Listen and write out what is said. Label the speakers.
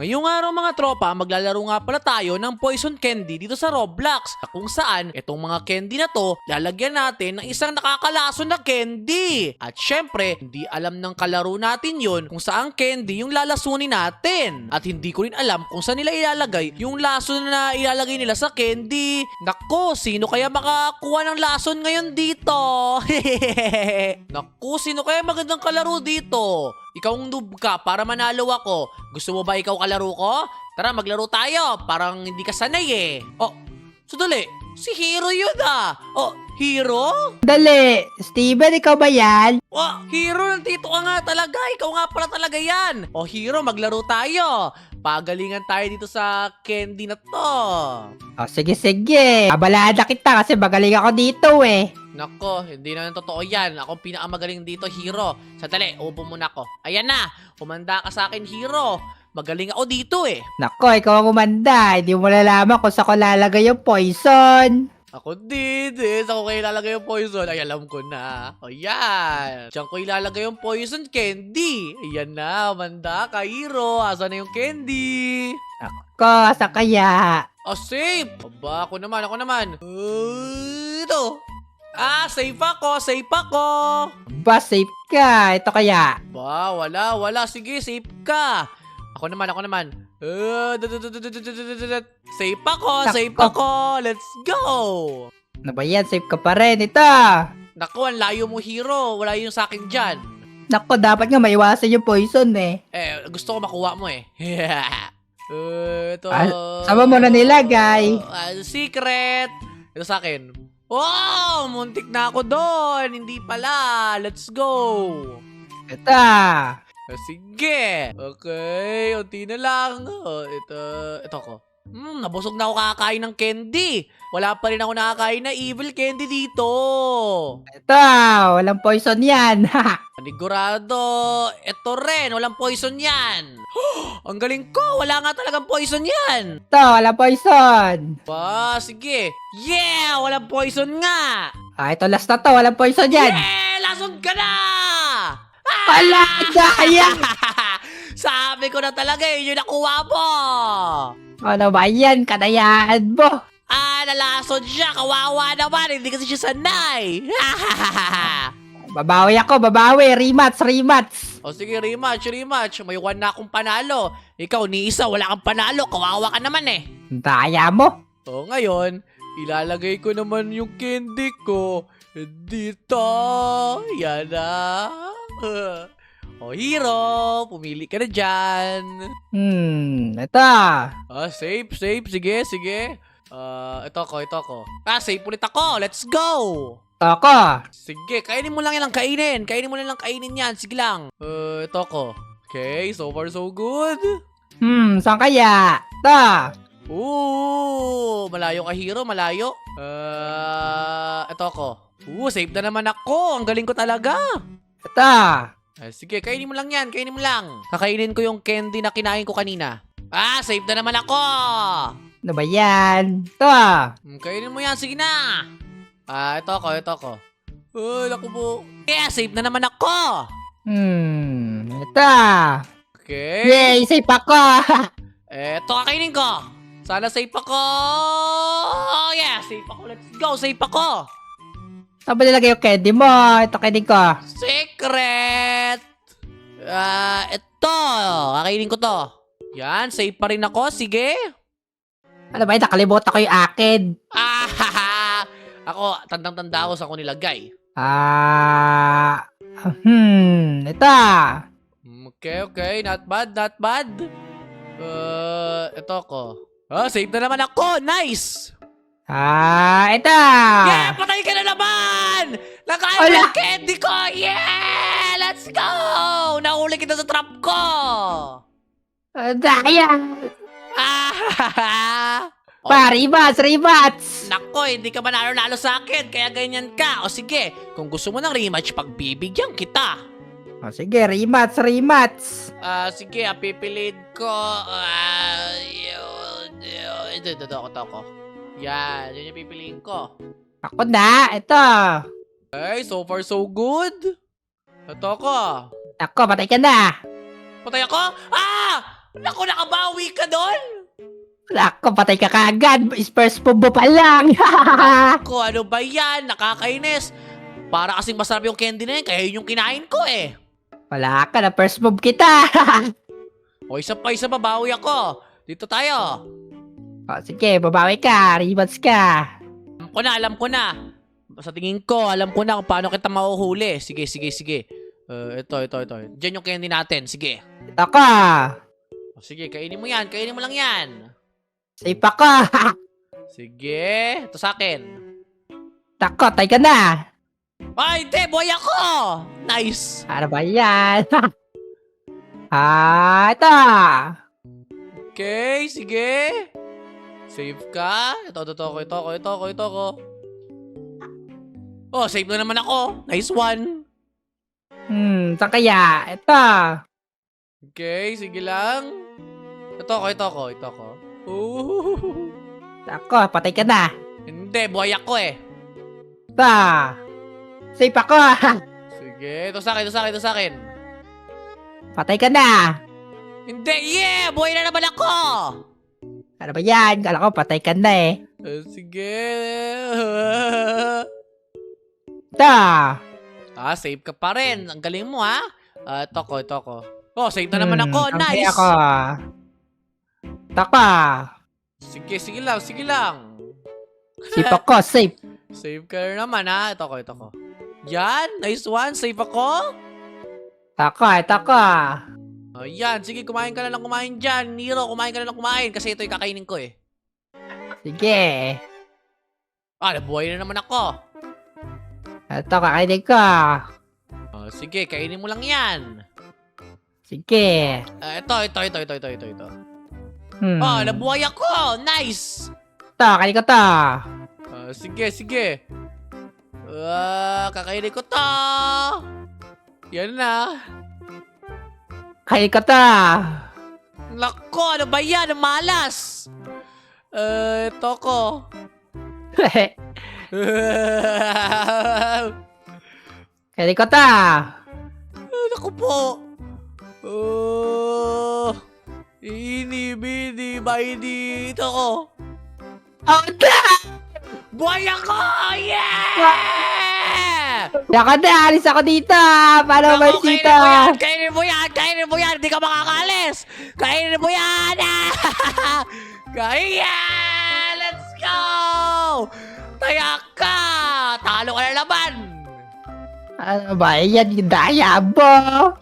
Speaker 1: Ngayong araw mga tropa, maglalaro nga pala tayo ng poison candy dito sa Roblox. Kung saan, itong mga candy na to, lalagyan natin ng isang nakakalason na candy. At syempre, hindi alam ng kalaro natin yon kung saan candy yung lalasunin natin. At hindi ko rin alam kung saan nila ilalagay yung lason na ilalagay nila sa candy. Nako, sino kaya makakuha ng lason ngayon dito? Naku, sino kaya magandang kalaro dito? Ikaw ang noob ka para manalo ako. Gusto mo ba ikaw kalaro ko? Tara, maglaro tayo. Parang hindi ka sanay eh. Oh, sandali. Si Hero yun ah. Oh, Hero?
Speaker 2: Dali, Steven, ikaw ba yan?
Speaker 1: Oh, Hero, nandito ka nga talaga. Ikaw nga pala talaga yan. Oh, Hero, maglaro tayo. Pagalingan tayo dito sa candy na to.
Speaker 2: O, sige. Abalaan na kita kasi magaling ako dito eh.
Speaker 1: Nako, hindi na totoo yan. Ako pinakamagaling dito, Hero. Sandali, upo muna ako. Ayan na, kumanda ka sa akin, Hero. Magaling ako dito eh.
Speaker 2: Nako, ikaw ang umanda. Hindi mo nalaman kung saan ko lalagay yung poison.
Speaker 1: Ako din eh. Saan ko kayo ilalagay yung poison? Ay, alam ko na. O yan. Diyan ko ilalagay yung poison candy. Ayan na, kumanda ka, Hero. Asan na yung candy?
Speaker 2: Nako, saan kaya?
Speaker 1: Oh, safe. Aba, ako naman. Ito. Ah, safe ako.
Speaker 2: Ba, safe ka. Ito kaya.
Speaker 1: Ba, wala. Sige, safe ka. Ako naman. Safe ako. Let's go.
Speaker 2: Ano ba yan? Safe ka pa rin. Ito.
Speaker 1: Naku, ang layo mo, Hero. Wala yung sa akin dyan.
Speaker 2: Nako, dapat nga maiwasan yung poison eh.
Speaker 1: Gusto ko makuha mo eh. Ito.
Speaker 2: Sama mo na nilagay.
Speaker 1: Secret. Ito sa akin. Wow! Muntik na ako doon. Hindi pala. Let's go.
Speaker 2: Ito.
Speaker 1: Sige. Okay. Unti na lang. Ito ko. Nabusog na ako kakain ng candy. Wala pa rin ako nakakain na evil candy dito.
Speaker 2: Ito. Walang poison yan.
Speaker 1: Panigurado. Ito rin. Walang poison yan. Ang galing ko. Wala nga talagang poison yan.
Speaker 2: Ito. Walang poison.
Speaker 1: Ba, sige. Yeah! Walang poison nga.
Speaker 2: Ito last na to. Walang poison yan.
Speaker 1: Yeah! Lason ka na!
Speaker 2: Wala. Daya.
Speaker 1: Sabi ko na talaga yun yung nakuha mo.
Speaker 2: Ano ba yan? Kanayaan mo.
Speaker 1: Nalason siya. Kawawa naman. Hindi kasi siya sanay.
Speaker 2: Babawi ako. Rematch.
Speaker 1: O sige, rematch. May one na akong panalo. Ikaw, ni isa, wala kang panalo. Kawawa ka naman eh.
Speaker 2: Daya mo.
Speaker 1: O ngayon, ilalagay ko naman yung candy ko dito. Yan na. O Hero, pumili ka na dyan.
Speaker 2: Ito.
Speaker 1: Safe. Sige. Ito ko. Safe ulit ako. Let's go.
Speaker 2: Ako.
Speaker 1: Sige, kainin mo lang yan ang kainin. Yan. Sige lang. Ito ko. Okay, so far so good.
Speaker 2: Saan kaya? Ito.
Speaker 1: Malayo ka, Hero. Malayo. Ito ko. Safe na naman ako. Ang galing ko talaga.
Speaker 2: Ito.
Speaker 1: Sige, kainin mo lang yan. Kakainin ko yung candy na kinain ko kanina. Safe na naman ako.
Speaker 2: Ano ba yan? Ito.
Speaker 1: Kainin mo yan. Sige na. Ito ko. Naku po. Yeah, safe na naman ako.
Speaker 2: Ito.
Speaker 1: Okay.
Speaker 2: Yay, safe ako.
Speaker 1: Ito, kakainin ko. Sana safe ako. Yeah, safe ako. Let's go. Safe ako.
Speaker 2: Saan ba nilagay yung candy mo? Ito candy ko.
Speaker 1: Secret. Ito. Kakainin ko to. Yan, safe pa rin ako. Sige.
Speaker 2: Ano ba yun? Nakalimutan ko yung akin.
Speaker 1: Ako, tandang-tanda ako sa ko nilagay.
Speaker 2: Ito.
Speaker 1: Okay. Not bad. Ito ko. Safe na naman ako. Nice.
Speaker 2: Ito.
Speaker 1: Yeah, patay ka na naman. Nakain mo yung candy ko. Yeah, let's go. Nahuli kita sa trap ko.
Speaker 2: Daya. Rematch.
Speaker 1: Nako, hindi ka manalo-nalo sa akin, kaya ganyan ka. O sige, kung gusto mo ng rematch, pagbibigyan kita.
Speaker 2: Sige, rematch.
Speaker 1: Sige, pipiliin ko. Ito ako. Yan, yun yung pipiliin ko.
Speaker 2: Ako na, ito.
Speaker 1: Okay, so far so good. Ito ako.
Speaker 2: Ako, patay ka na.
Speaker 1: Patay ako? Naku, nakabawi ka doon!
Speaker 2: Nako, patay ka kagad. First move mo pa lang.
Speaker 1: Ko, ano ba yan? Nakakainis. Para kasing masarap yung candy na yan, kaya yun yung kinain ko eh.
Speaker 2: Wala ka na, first move kita.
Speaker 1: O isa pa, bawi ako. Dito tayo.
Speaker 2: O, sige, babawi ka. Rematch ka.
Speaker 1: Alam ko na. Sa tingin ko, alam ko na kung paano kita mahuhuli. Sige. Ito. Diyan yung candy natin. Sige.
Speaker 2: Ito ka.
Speaker 1: O, sige, kainin mo lang yan.
Speaker 2: Safe ako.
Speaker 1: Sige, ito sa akin.
Speaker 2: Tako, tay ka na.
Speaker 1: Ay, hindi, boy ako! Nice!
Speaker 2: Ano ba yan? Ito.
Speaker 1: Okay, sige. Save ka. Ito ko. Oh, save na naman ako. Nice one.
Speaker 2: Saan kaya? Ito.
Speaker 1: Okay, sige lang. Ito ko. Oh.
Speaker 2: Tako, patay ka na.
Speaker 1: Hindi, buhay ako eh.
Speaker 2: Ito. Safe ako.
Speaker 1: Sige, ito sa akin.
Speaker 2: Patay ka na.
Speaker 1: Hindi, yeah! Buhay na naman ako!
Speaker 2: Ano ba yan? Kala ko patay ka na eh.
Speaker 1: Sige.
Speaker 2: Ito.
Speaker 1: Save ka pa rin. Ang galing mo, ha? Ito ko. Oh, save na naman ako.
Speaker 2: Okay
Speaker 1: Nice!
Speaker 2: ako. Tako.
Speaker 1: Sige lang.
Speaker 2: Safe ako, safe.
Speaker 1: Save ka na naman, ha? Ito ko. Yan, nice one. Save ako.
Speaker 2: Tako.
Speaker 1: Yan, sige, kumain ka na lang dyan. Nero, kumain ka na lang kasi ito yung kakainin ko eh.
Speaker 2: Sige.
Speaker 1: Nabuhay na naman ako.
Speaker 2: Ito, kakainin ko.
Speaker 1: Sige, kainin mo lang yan.
Speaker 2: Sige.
Speaker 1: Ito. Nabuhay ako. Nice.
Speaker 2: Ito, kakainin ko to.
Speaker 1: Sige. Kakainin ko to. Yan na.
Speaker 2: Kakainin ko to.
Speaker 1: Nako, ano ba yan? Ang malas. Ito ko.
Speaker 2: Kakainin ko to.
Speaker 1: Naku po. Ini, bini, baini. Ito ko.
Speaker 2: Oh, no!
Speaker 1: Buhay ako! Yeah!
Speaker 2: Yaka na, alis ako dito. Paano ba
Speaker 1: Naku,
Speaker 2: dito?
Speaker 1: kainin mo yan! Hindi ka makakalis! Kainin mo yan! Kaya! Let's go! Tayak ka! Talo ka na naman!
Speaker 2: Ano ba yan? Yung daya mo.